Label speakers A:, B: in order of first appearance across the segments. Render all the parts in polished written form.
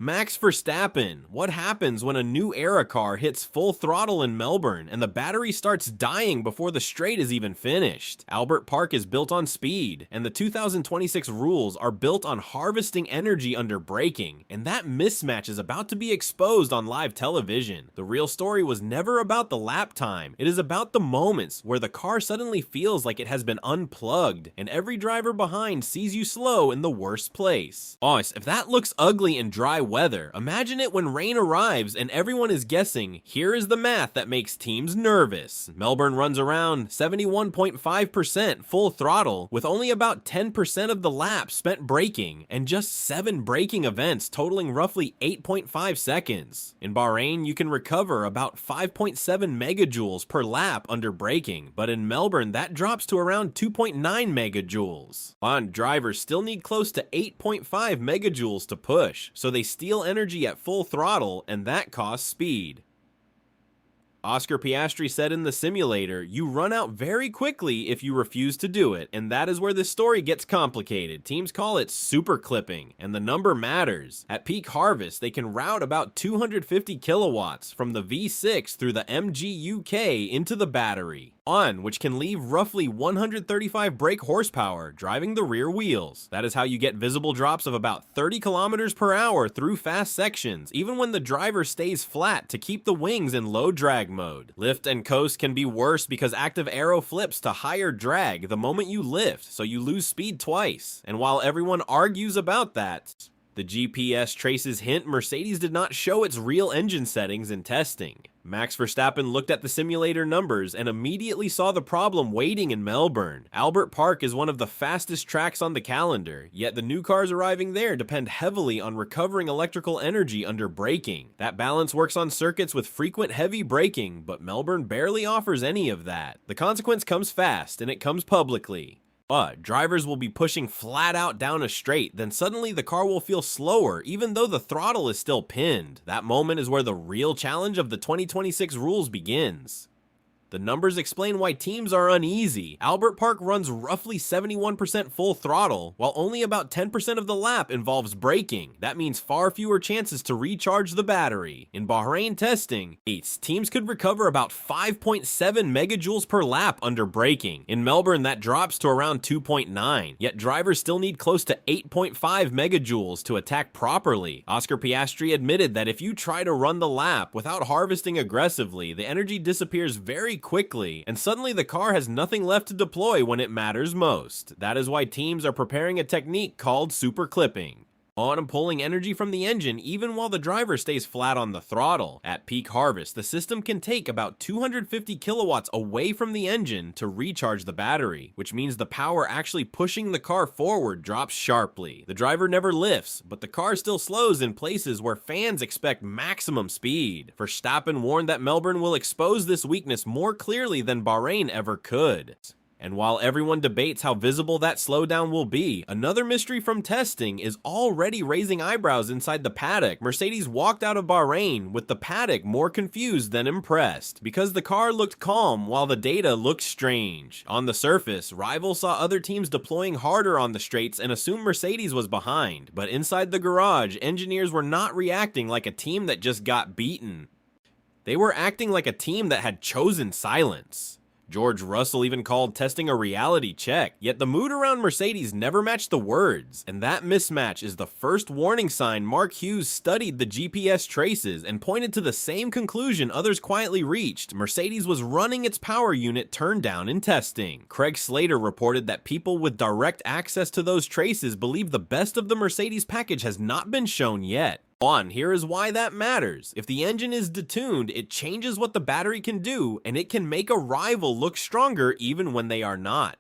A: Max Verstappen. What happens when a new era car hits full throttle in Melbourne and the battery starts dying before the straight is even finished? Albert Park is built on speed, and the 2026 rules are built on harvesting energy under braking, and that mismatch is about to be exposed on live television. The real story was never about the lap time. It is about the moments where the car suddenly feels like it has been unplugged, and every driver behind sees you slow in the worst place. Boss, if that looks ugly in dry weather, imagine it when rain arrives and everyone is guessing. Here is the math that makes teams nervous. Melbourne runs around 71.5% full throttle, with only about 10% of the laps spent braking, and just 7 braking events totaling roughly 8.5 seconds. In Bahrain, you can recover about 5.7 megajoules per lap under braking, but in Melbourne that drops to around 2.9 megajoules. Drivers still need close to 8.5 megajoules to push, so they steal energy at full throttle, and that costs speed. Oscar Piastri said in the simulator, "You run out very quickly if you refuse to do it," and that is where this story gets complicated. Teams call it super clipping, and the number matters. At peak harvest, they can route about 250 kilowatts from the V6 through the MGUK into the battery, which can leave roughly 135 brake horsepower driving the rear wheels. That is how you get visible drops of about 30 kilometers per hour through fast sections, even when the driver stays flat to keep the wings in low drag mode. Lift and coast can be worse because active aero flips to higher drag the moment you lift, so you lose speed twice. And while everyone argues about that, the GPS traces hint Mercedes did not show its real engine settings in testing. Max Verstappen looked at the simulator numbers and immediately saw the problem waiting in Melbourne. Albert Park is one of the fastest tracks on the calendar, yet the new cars arriving there depend heavily on recovering electrical energy under braking. That balance works on circuits with frequent heavy braking, but Melbourne barely offers any of that. The consequence comes fast, and it comes publicly. Drivers will be pushing flat out down a straight, then suddenly the car will feel slower even though the throttle is still pinned. That moment is where the real challenge of the 2026 rules begins. The numbers explain why teams are uneasy. Albert Park runs roughly 71% full throttle, while only about 10% of the lap involves braking. That means far fewer chances to recharge the battery. In Bahrain testing, teams could recover about 5.7 megajoules per lap under braking. In Melbourne, that drops to around 2.9, yet drivers still need close to 8.5 megajoules to attack properly. Oscar Piastri admitted that if you try to run the lap without harvesting aggressively, the energy disappears very quickly, and suddenly the car has nothing left to deploy when it matters most. That is why teams are preparing a technique called super clipping, and pulling energy from the engine even while the driver stays flat on the throttle. At peak harvest, the system can take about 250 kilowatts away from the engine to recharge the battery, which means the power actually pushing the car forward drops sharply. The driver never lifts, but the car still slows in places where fans expect maximum speed. Verstappen warned that Melbourne will expose this weakness more clearly than Bahrain ever could. And while everyone debates how visible that slowdown will be, another mystery from testing is already raising eyebrows inside the paddock. Mercedes walked out of Bahrain with the paddock more confused than impressed, because the car looked calm while the data looked strange. On the surface, rivals saw other teams deploying harder on the straights and assumed Mercedes was behind, but inside the garage, engineers were not reacting like a team that just got beaten. They were acting like a team that had chosen silence. George Russell even called testing a reality check, yet the mood around Mercedes never matched the words, and that mismatch is the first warning sign. Mark Hughes studied the GPS traces and pointed to the same conclusion others quietly reached. Mercedes was running its power unit turned down in testing. Craig Slater reported that people with direct access to those traces believe the best of the Mercedes package has not been shown yet. Here is why that matters. If the engine is detuned, it changes what the battery can do, and it can make a rival look stronger even when they are not.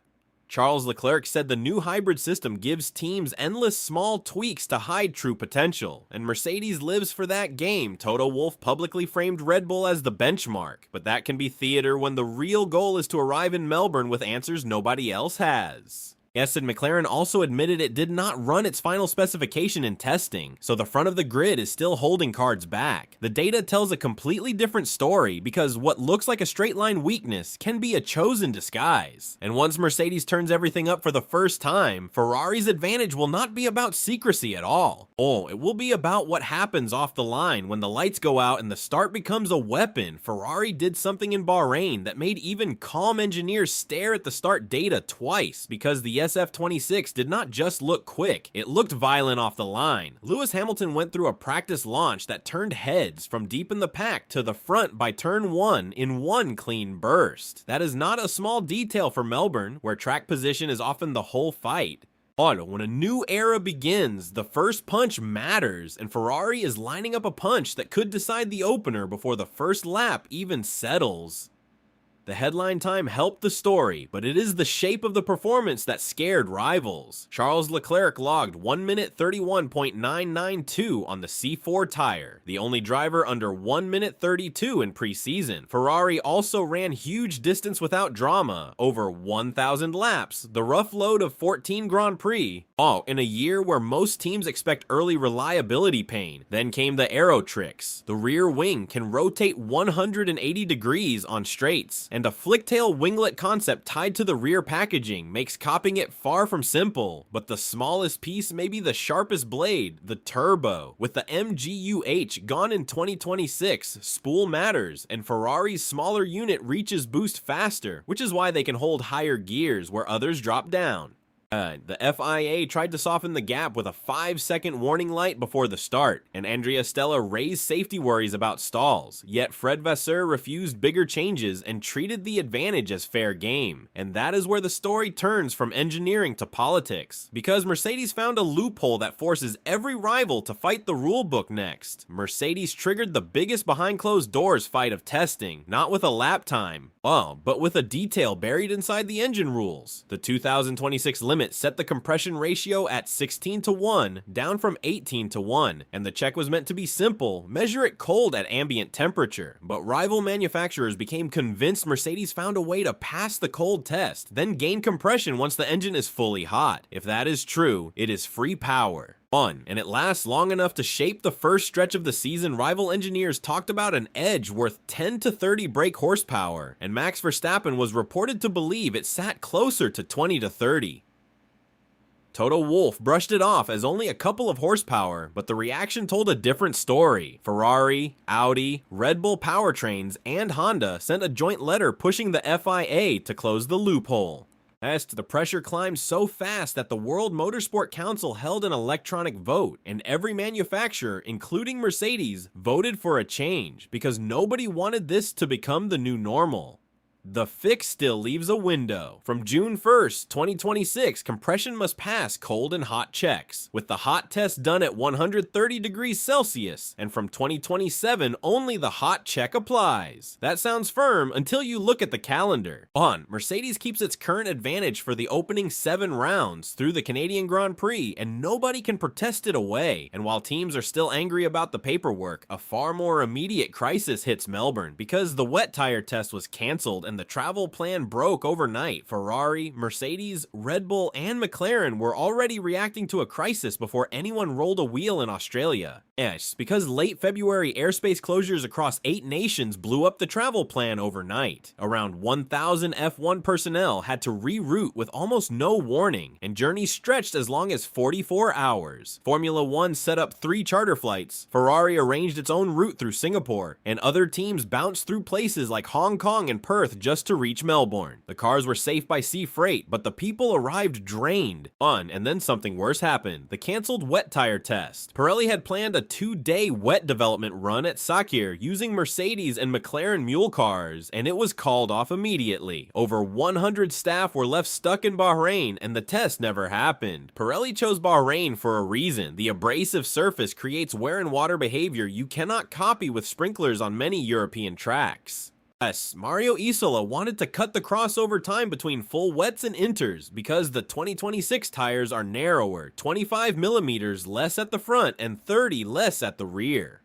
A: Charles Leclerc said the new hybrid system gives teams endless small tweaks to hide true potential, and Mercedes lives for that game. Toto Wolff publicly framed Red Bull as the benchmark, but that can be theater when the real goal is to arrive in Melbourne with answers nobody else has. Yes, and McLaren also admitted it did not run its final specification in testing, so the front of the grid is still holding cards back. The data tells a completely different story because what looks like a straight line weakness can be a chosen disguise. And once Mercedes turns everything up for the first time, Ferrari's advantage will not be about secrecy at all. Oh, it will be about what happens off the line when the lights go out and the start becomes a weapon. Ferrari did something in Bahrain that made even calm engineers stare at the start data twice because the SF26 did not just look quick, it looked violent off the line. Lewis Hamilton went through a practice launch that turned heads from deep in the pack to the front by turn 1 in one clean burst. That is not a small detail for Melbourne, where track position is often the whole fight. When a new era begins, the first punch matters, and Ferrari is lining up a punch that could decide the opener before the first lap even settles. The headline time helped the story, but it is the shape of the performance that scared rivals. Charles Leclerc logged 1 minute 31.992 on the C4 tire, the only driver under 1 minute 32 in preseason. Ferrari also ran huge distance without drama, over 1,000 laps, the rough load of 14 Grand Prix. In a year where most teams expect early reliability pain. Then came the aero tricks. The rear wing can rotate 180 degrees on straights, and a flicktail winglet concept tied to the rear packaging makes copying it far from simple. But the smallest piece may be the sharpest blade, the turbo. With the MGU-H gone in 2026, spool matters, and Ferrari's smaller unit reaches boost faster, which is why they can hold higher gears where others drop down. The FIA tried to soften the gap with a 5-second warning light before the start, and Andrea Stella raised safety worries about stalls, yet Fred Vasseur refused bigger changes and treated the advantage as fair game. And that is where the story turns from engineering to politics, because Mercedes found a loophole that forces every rival to fight the rulebook next. Mercedes triggered the biggest behind closed doors fight of testing, not with a lap time, but with a detail buried inside the engine rules. The 2026 limit set the compression ratio at 16:1, down from 18:1, and the check was meant to be simple, measure it cold at ambient temperature. But rival manufacturers became convinced Mercedes found a way to pass the cold test, then gain compression once the engine is fully hot. If that is true, it is free power. And it lasts long enough to shape the first stretch of the season. Rival engineers talked about an edge worth 10 to 30 brake horsepower, and Max Verstappen was reported to believe it sat closer to 20 to 30. Toto Wolff brushed it off as only a couple of horsepower, but the reaction told a different story. Ferrari, Audi, Red Bull powertrains, and Honda sent a joint letter pushing the FIA to close the loophole. The pressure climbed so fast that the World Motorsport Council held an electronic vote, and every manufacturer, including Mercedes, voted for a change because nobody wanted this to become the new normal. The fix still leaves a window. From June 1st, 2026, compression must pass cold and hot checks, with the hot test done at 130 degrees Celsius, and from 2027, only the hot check applies. That sounds firm until you look at the calendar. Mercedes keeps its current advantage for the opening 7 rounds through the Canadian Grand Prix, and nobody can protest it away. And while teams are still angry about the paperwork, a far more immediate crisis hits Melbourne because the wet tire test was cancelled and the travel plan broke overnight. Ferrari, Mercedes, Red Bull, and McLaren were already reacting to a crisis before anyone rolled a wheel in Australia. Because late February airspace closures across 8 nations blew up the travel plan overnight. Around 1,000 F1 personnel had to reroute with almost no warning, and journeys stretched as long as 44 hours. Formula 1 set up 3 charter flights, Ferrari arranged its own route through Singapore, and other teams bounced through places like Hong Kong and Perth just to reach Melbourne. The cars were safe by sea freight, but the people arrived drained. And then something worse happened. The cancelled wet tire test. Pirelli had planned a 2-day wet development run at Sakir using Mercedes and McLaren mule cars, and it was called off immediately. Over 100 staff were left stuck in Bahrain, and the test never happened. Pirelli chose Bahrain for a reason. The abrasive surface creates wear and water behavior you cannot copy with sprinklers on many European tracks. Mario Isola wanted to cut the crossover time between full wets and inters because the 2026 tires are narrower, 25 millimeters less at the front and 30 less at the rear.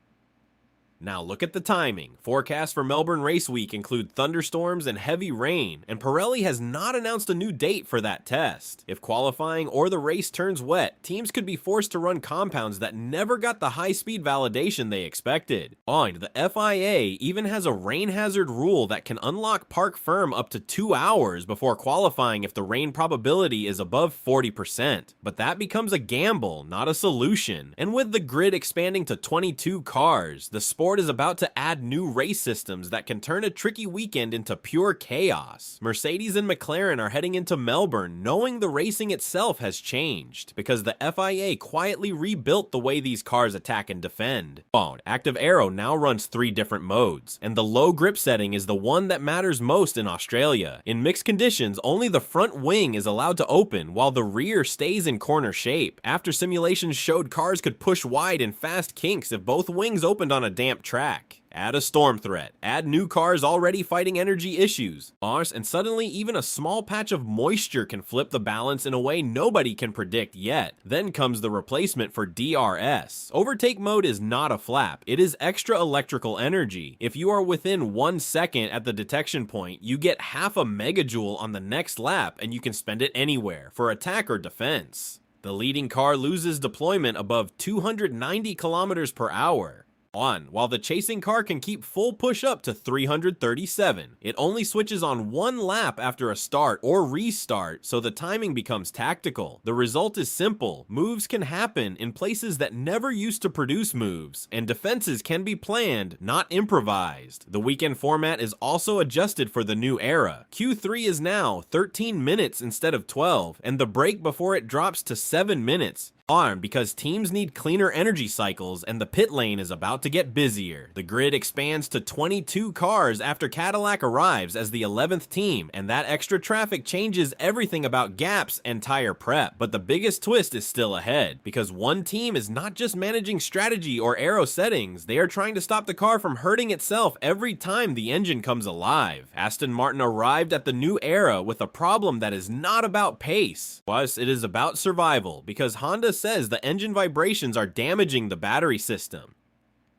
A: Now look at the timing. Forecasts for Melbourne Race Week include thunderstorms and heavy rain, and Pirelli has not announced a new date for that test. If qualifying or the race turns wet, teams could be forced to run compounds that never got the high-speed validation they expected. And the FIA even has a rain hazard rule that can unlock park firm up to 2 hours before qualifying if the rain probability is above 40%. But that becomes a gamble, not a solution. And with the grid expanding to 22 cars, the sport is about to add new race systems that can turn a tricky weekend into pure chaos. Mercedes and McLaren are heading into Melbourne knowing the racing itself has changed, because the FIA quietly rebuilt the way these cars attack and defend. Active Aero now runs 3 different modes, and the low grip setting is the one that matters most in Australia. In mixed conditions, only the front wing is allowed to open, while the rear stays in corner shape, after simulations showed cars could push wide in fast kinks if both wings opened on a damp track. Add a storm threat, add new cars already fighting energy issues, and suddenly even a small patch of moisture can flip the balance in a way nobody can predict yet. Then comes the replacement for DRS. Overtake mode is not a flap, it is extra electrical energy. If you are within 1 second at the detection point, you get half a megajoule on the next lap, and you can spend it anywhere, for attack or defense. The leading car loses deployment above 290 kilometers per hour. While the chasing car can keep full push up to 337. It only switches on 1 lap after a start or restart, so the timing becomes tactical. The result is simple. Moves can happen in places that never used to produce moves, and defenses can be planned, not improvised. The weekend format is also adjusted for the new era. Q3 is now 13 minutes instead of 12, and the break before it drops to 7 minutes. Because teams need cleaner energy cycles and the pit lane is about to get busier. The grid expands to 22 cars after Cadillac arrives as the 11th team, and that extra traffic changes everything about gaps and tire prep. But the biggest twist is still ahead, because one team is not just managing strategy or aero settings, they are trying to stop the car from hurting itself every time the engine comes alive. Aston Martin arrived at the new era with a problem that is not about pace. Plus, it is about survival, because Honda says the engine vibrations are damaging the battery system.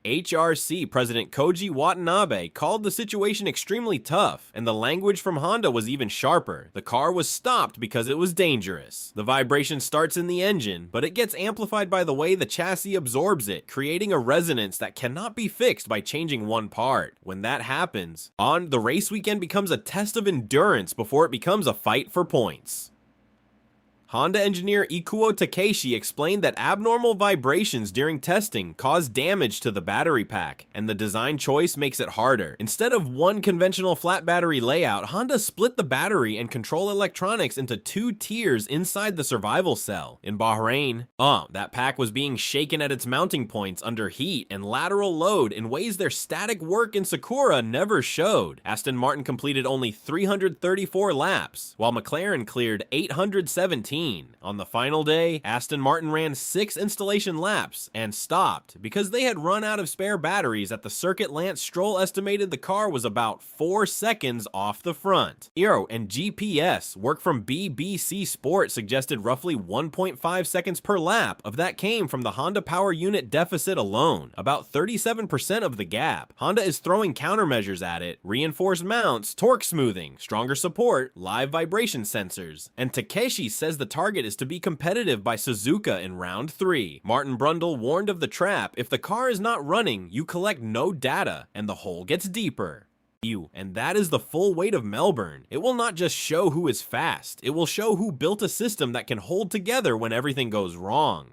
A: HRC President Koji Watanabe called the situation extremely tough, and the language from Honda was even sharper. The car was stopped because it was dangerous. The vibration starts in the engine, but it gets amplified by the way the chassis absorbs it, creating a resonance that cannot be fixed by changing one part. When that happens, the race weekend becomes a test of endurance before it becomes a fight for points. Honda engineer Ikuo Takeshi explained that abnormal vibrations during testing cause damage to the battery pack, and the design choice makes it harder. Instead of one conventional flat battery layout, Honda split the battery and control electronics into 2 tiers inside the survival cell. In Bahrain, that pack was being shaken at its mounting points under heat and lateral load in ways their static work in Sakura never showed. Aston Martin completed only 334 laps, while McLaren cleared 817. On the final day, Aston Martin ran 6 installation laps and stopped because they had run out of spare batteries at the circuit. Lance Stroll estimated the car was about 4 seconds off the front. Aero and GPS work from BBC Sport suggested roughly 1.5 seconds per lap of that came from the Honda power unit deficit alone, about 37% of the gap. Honda is throwing countermeasures at it: reinforced mounts, torque smoothing, stronger support, live vibration sensors. And Takeshi says the target is to be competitive by Suzuka in round 3. Martin Brundle warned of the trap: if the car is not running, you collect no data, and the hole gets deeper. And that is the full weight of Melbourne. It will not just show who is fast, it will show who built a system that can hold together when everything goes wrong.